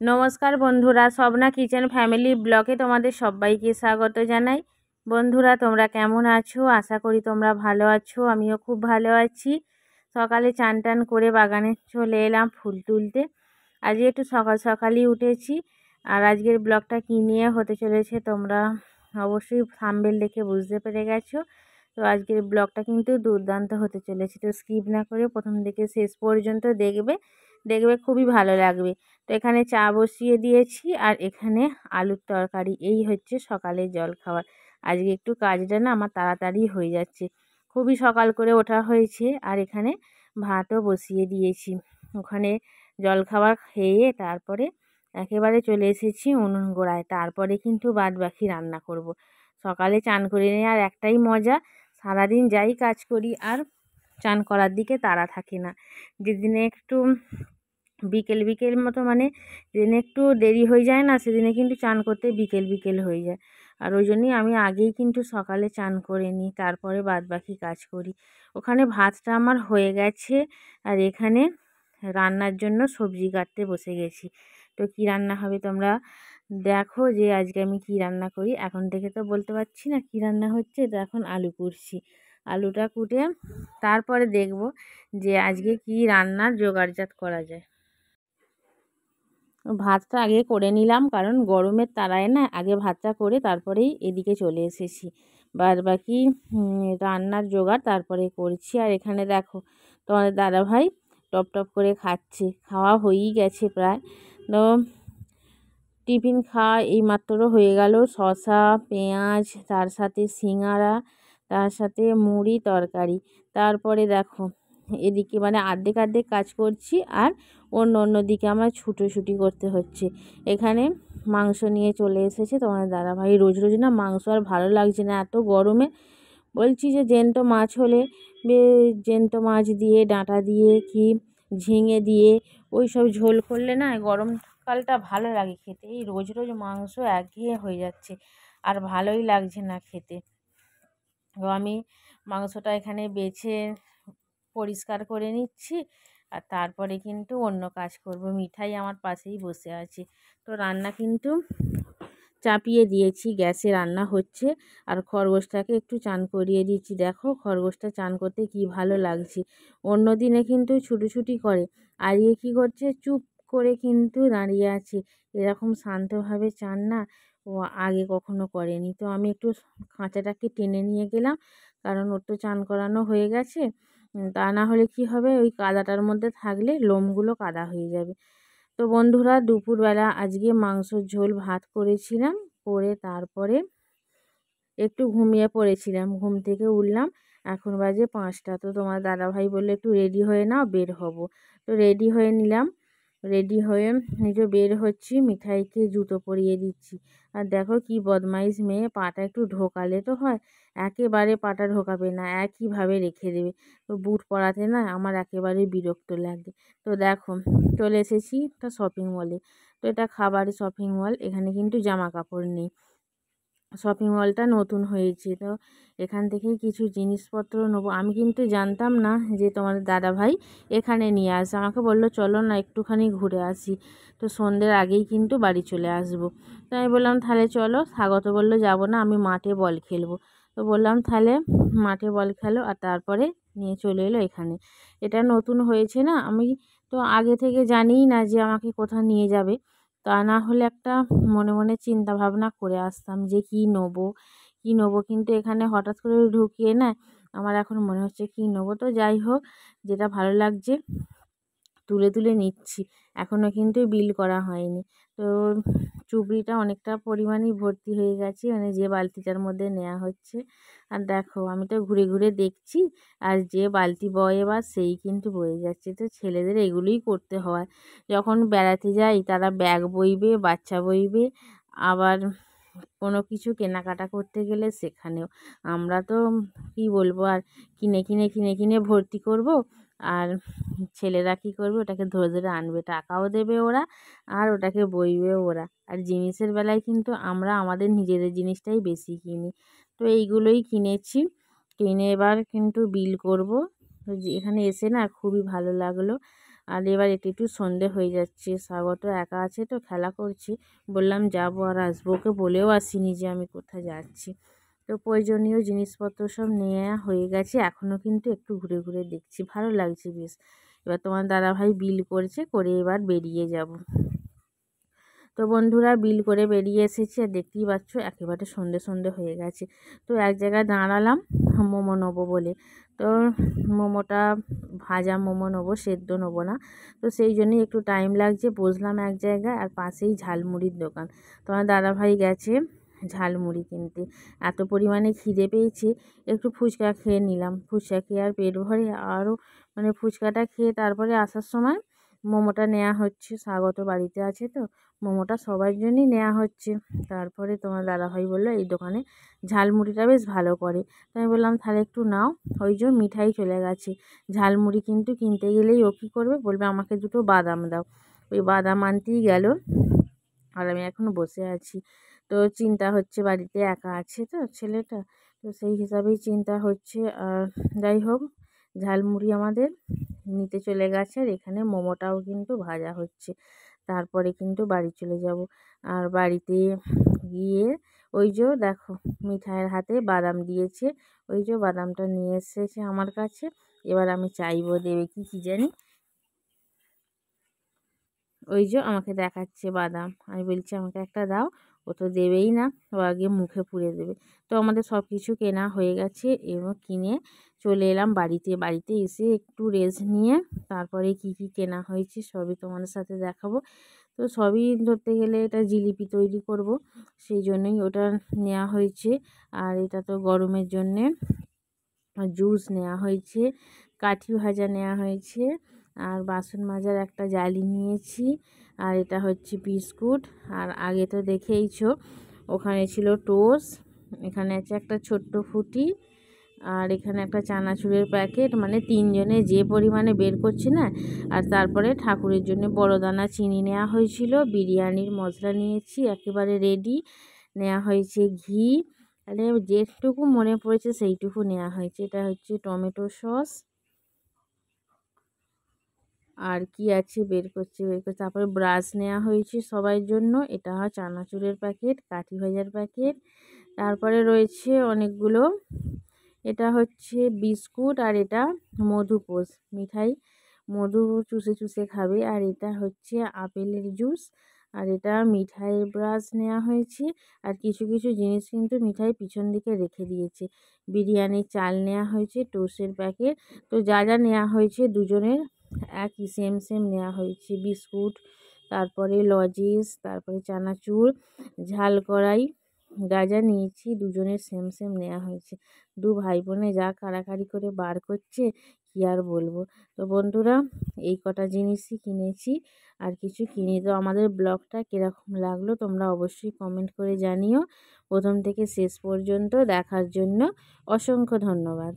নমস্কার বন্ধুরা, Swapna kitchen family ব্লগে তোমাদের সবাইকে স্বাগত জানাই। বন্ধুরা, তোমরা কেমন আছো? আশা করি তোমরা ভালো আছো। আমিও খুব ভালো আছি। সকালে চান টান করে বাগানে চলে এলাম ফুল তুলতে। আজকে একটু সকাল সকালই উঠেছি। আর আজকের ব্লগটা কী নিয়ে হতে চলেছে তোমরা অবশ্যই থাম্বনেল দেখে বুঝতে পেরে গেছো। তো আজকের ব্লগটা কিন্তু দুর্দান্ত হতে চলেছে। তো স্কিপ না করে প্রথম থেকে শেষ পর্যন্ত দেখবে খুবই ভালো লাগবে। তো এখানে চা বসিয়ে দিয়েছি আর এখানে আলুর তরকারি। এই হচ্ছে সকালের জলখাবার। আজকে একটু কাজটা না আমার তাড়াতাড়ি হয়ে যাচ্ছে, খুবই সকাল করে ওঠা হয়েছে। আর এখানে ভাতও বসিয়ে দিয়েছি। ওখানে জলখাবার খেয়ে তারপরে একেবারে চলে এসেছি উনুন গোড়ায়। তারপরে কিন্তু বাদ বাকি রান্না করব। সকালে চান করে নিয়ে আর একটাই মজা, সারাদিন যাই কাজ করি আর চান করার দিকে তাড়া থাকে না। যেদিনে একটু বিকেল মতো মানে যেদিনে একটু দেরি হয়ে যায় না, সেদিনে কিন্তু চান করতে বিকেল হয়ে যায়। আর ওই জন্যই আমি আগেই কিন্তু সকালে চান করে নিই, তারপরে বাদবাকি কাজ করি। ওখানে ভাতটা আমার হয়ে গেছে আর এখানে রান্নার জন্য সবজি কাটতে বসে গেছি। তো কী রান্না হবে তোমরা দেখো, যে আজকে আমি কী রান্না করি। এখন থেকে তো বলতে পারছি না কী রান্না হচ্ছে। তো এখন আলু কুটছি, আলুটা কুটে তারপরে দেখব যে আজকে কী রান্নার জোগাড়জাত করা যায়। ভাতটা আগে করে নিলাম, কারণ গরমের তাড়ায় না আগে ভাতটা করে তারপরেই এদিকে চলে এসেছি। বাদ বাকি রান্নার জোগাড় তারপরে করছি। আর এখানে দেখো তোমাদের দাদাভাই টপ করে খাচ্ছে, খাওয়া হয়েই গেছে প্রায়। তো টিফিন খাওয়া এইমাত্র হয়ে গেল। শসা, পেঁয়াজ, তার সাথে সিঙাড়া, তার সাথে মুড়ি তরকারি। তারপরে দেখো এদিকে মানে অর্ধেক কাজ করছি আর অন্য দিকে আমার ছুটোছুটি করতে হচ্ছে। এখানে মাংস নিয়ে চলে এসেছে তোমার দাদাভাই। রোজ না মাংস আর ভালো লাগছে না এত গরমে। বলছি যে জ্যান্ত মাছ হলে, জ্যান্ত মাছ দিয়ে ডাঁটা দিয়ে কি ঝিঙে দিয়ে ওই সব ঝোল করলে না গরমকালটা ভালো লাগে খেতে। এই রোজ মাংস একঘেয়ে হয়ে যাচ্ছে আর ভালোই লাগছে না খেতে। তো আমি মাংসটা এখানে বেছে পরিষ্কার করে নিচ্ছি আর তারপরে কিন্তু অন্য কাজ করব। মিঠাই আমার পাশেই বসে আছে। তো রান্না কিন্তু চাপিয়ে দিয়েছি, গ্যাসে রান্না হচ্ছে। আর খরগোশটাকে একটু চান করিয়ে দিচ্ছি। দেখো খরগোশটা চান করতে কি ভালো লাগছে। অন্য দিনে কিন্তু ছুটোছুটি করে, আর ইয়ে কী করছে, চুপ করে কিন্তু দাঁড়িয়ে আছে। এরকম শান্তভাবে চান না ও আগে কখনো করেনি। তো আমি একটু খাঁচাটাকে টেনে নিয়ে গেলাম, কারণ ওর তো চান করানো হয়ে গেছে। তা না হলে কি হবে, ওই কাদাটার মধ্যে থাকলে লোমগুলো কাদা হয়ে যাবে। তো বন্ধুরা, দুপুরবেলা আজকে মাংসর ঝোল ভাত করেছিলাম, করে তারপরে একটু ঘুমিয়ে পড়েছিলাম। ঘুম থেকে উঠলাম, এখন বাজে 5টা। তো তোমার দাদাভাই বললো একটু রেডি হয়ে নাও, বের হব। তো রেডি হয়ে নিলাম, রেডি হয়ে নিজে বের হচ্ছি। মিঠাইকে জুতো পরিয়ে দিচ্ছি। আর দেখো কি বদমাইশ মেয়ে, পাটা একটু ঢোকালে তো হয়, একেবারে পাটা ঢোকাবে না, একইভাবে রেখে দেবে। তো বুট পরাতে না আমার একেবারে বিরক্ত লাগে। তো দেখো চলে এসেছি একটা শপিং মলে। তো এটা খাবারের শপিং মল, এখানে কিন্তু জামা কাপড় নেই। শপিং মলটা নতুন হয়েছে। তো এখান থেকেই কিছু জিনিসপত্র নেবো। আমি কিন্তু জানতাম না যে তোমাদের দাদাভাই এখানে নিয়ে আসে। আমাকে বললো চলো না একটুখানি ঘুরে আসি। তো সন্ধ্যের আগেই কিন্তু বাড়ি চলে আসবো। তো আমি বললাম তাহলে চলো। স্বাগত বললো যাবো না, আমি মাঠে বল খেলবো। তো বললাম তাহলে মাঠে বল খেলো। আর তারপরে নিয়ে চলে এলো এখানে। এটা নতুন হয়েছে না, আমি তো আগে থেকে জানিই না যে আমাকে কোথায় নিয়ে যাবে। তা না হলে একটা মনে মনে চিন্তা ভাবনা করে আসতাম যে কী নেবো, কিন্তু এখানে হঠাৎ করে ঢুকিয়ে না আমার এখন মনে হচ্ছে কী নেবো। তো যাই হোক, যেটা ভালো লাগছে তুলে নিচ্ছি। এখনও কিন্তু বিল করা হয়নি। তো চুবড়িটা অনেকটা পরিমাণেই ভর্তি হয়ে গেছে, মানে যে বালতিটার মধ্যে নেওয়া হচ্ছে। আর দেখো আমি তো ঘুরে দেখছি, আর যে বালতি বয় এবার সেই কিন্তু বয়ে যাচ্ছে। তো ছেলেদের এগুলোই করতে হয়, যখন বেড়াতে যাই তারা ব্যাগ বইবে, বাচ্চা বইবে, আবার কোনো কিছু কেনাকাটা করতে গেলে সেখানেও। আমরা তো কী বলবো, আর কিনে ভর্তি করব। আর ছেলেরা কী করবে, ওটাকে ধরে আনবে, টাকাও দেবে ওরা আর ওটাকে বইবেও ওরা। আর জিনিসের বেলায় কিন্তু আমরা আমাদের নিজেদের জিনিসটাই বেশি কিনি। তো এইগুলোই কিনেছি, কিনে এবার কিন্তু বিল করব। তো এখানে এসে না খুবই ভালো লাগলো। আর এবার একটু একটু সন্ধে হয়ে যাচ্ছে, স্বাগত একা আছে তো খেলা করছি, বললাম যাবো আর আসবো, ওকে বলেও আসিনি যে আমি কোথায় যাচ্ছি। তো প্রয়োজনীয় জিনিসপত্র সব নেওয়া হয়ে গেছে, এখনও কিন্তু একটু ঘুরে ঘুরে দেখছি, ভালো লাগছে বেশ। এবার তোমার দাদাভাই বিল করেছে, করে এবার বেরিয়ে যাব। তো বন্ধুরা বিল করে বেরিয়ে এসেছি, আর দেখতেই পাচ্ছ একেবারে সন্ধে সন্ধে হয়ে গেছে। তো এক জায়গায় দাঁড়ালাম মোমো নেবো বলে। তো মোমোটা ভাজা মোমো নেবো, সেদ্ধ নেবো না। তো সেই জন্যই একটু টাইম লাগছে, বসলাম এক জায়গায়, আর পাশেই ঝালমুড়ির দোকান। তোমার দাদাভাই গেছে ঝালমুড়ি কিনতে। এত পরিমাণে খিদে পেয়েছে, একটু ফুচকা খেয়ে নিলাম। ফুচকা খেয়ে আর পেট ভরে, আরও মানে ফুচকাটা খেয়ে তারপরে আসার সময় মোমোটা নেওয়া হচ্ছে, স্বাগত বাড়িতে আছে তো মোমোটা সবার জন্যই নেওয়া হচ্ছে। তারপরে তোমার দাদাভাই বললো এই দোকানে ঝালমুড়িটা বেশ ভালো করে। তো আমি বললাম তাহলে একটু নাও। ওই যে মিঠাই চলে গেছে। ঝালমুড়ি কিন্তু কিনতে গেলেই ও কী করবে, বলবে আমাকে দুটো বাদাম দাও। ওই বাদাম আনতেই গেল, আর আমি এখনও বসে আছি। তো চিন্তা হচ্ছে, বাড়িতে একা আছে তো ছেলেটা, তো সেই হিসাবেই চিন্তা হচ্ছে। আর যাই হোক, ঝালমুড়ি আমাদের নিতে চলে গেছে, আর এখানে মোমোটাও কিন্তু ভাজা হচ্ছে। তারপরে কিন্তু বাড়ি চলে যাব। আর বাড়িতে গিয়ে ওই যে দেখো মিঠাইয়ের হাতে বাদাম দিয়েছে, ওই যে বাদামটা নিয়ে এসেছে আমার কাছে। এবার আমি চাইবো দেবে কি কী জানি, ওই যে আমাকে দেখাচ্ছে বাদাম, আমি বলছি আমাকে একটা দাও, ও তো দেবেই না, ও আগে মুখে পুরে দেবে। তো আমাদের সব কিছু কেনা হয়ে গেছে এবং কিনে চলে এলাম বাড়িতে। বাড়িতে এসে একটু রেস্ট নিয়ে তারপরে কি কি কেনা হয়েছে সবই তোমাদের সাথে দেখাবো। তো সবই ধরতে গেলে এটা জিলিপি তৈরি করব, সেই জন্যই ওটা নেওয়া হয়েছে। আর এটা তো গরমের জন্যে জুস নেওয়া হয়েছে, কাঠি ভাজা নেওয়া হয়েছে, আর বাসন মাজার একটা জালি নিয়েছি। আর এটা হচ্ছে বিস্কুট। আর আগে তো দেখেইছো ওখানে ছিল টোস্ট, এখানে আছে একটা ছোট্ট ফুটি, আর এখানে একটা চানাচুরের প্যাকেট, মানে তিনজনে যে পরিমাণে বের করছি না। আর তারপরে ঠাকুরের জন্য বড় দানা চিনি নেওয়া হয়েছিল, বিরিয়ানির মশলা নিয়েছি একেবারে রেডি, নেওয়া হয়েছে ঘি, মানে যেটুকু মনে পড়েছে সেইটুকু নেওয়া হয়েছে। এটা হচ্ছে টমেটো সস, আর কি আছে বের করছে। তারপরে ব্রাশ নেওয়া হয়েছে সবার জন্য, এটা হয় চানাচুরের প্যাকেট, কাঠি ভাজার প্যাকেট। তারপরে রয়েছে অনেকগুলো, এটা হচ্ছে বিস্কুট, আর এটা মধুপোষ মিঠাই, মধু চুষে চুষে খাবে। আর এটা হচ্ছে আপেলের জুস, আর এটা মিঠাইয়ের ব্রাশ নেওয়া হয়েছে। আর কিছু কিছু জিনিস কিন্তু মিঠাই পিছন দিকে রেখে দিয়েছে। বিরিয়ানির চাল নেওয়া হয়েছে, টোস্টের প্যাকেট। তো যা যা নেওয়া হয়েছে দুজনের একই সেম সেম নেওয়া হয়েছে। বিস্কুট, তারপরে লজেস, তারপরে চানাচুর, ঝাল কড়াই, যা যা নিয়েছি দুজনের সেম সেম নেওয়া হয়েছে। দু ভাই বোনে যা কাড়াকাড়ি করে বার করছে কী আর বলবো। তো বন্ধুরা এই কটা জিনিসই কিনেছি, আর কিছু কিনি। তো আমাদের ব্লগটা কীরকম লাগলো তোমরা অবশ্যই কমেন্ট করে জানিও। প্রথম থেকে শেষ পর্যন্ত দেখার জন্য অসংখ্য ধন্যবাদ।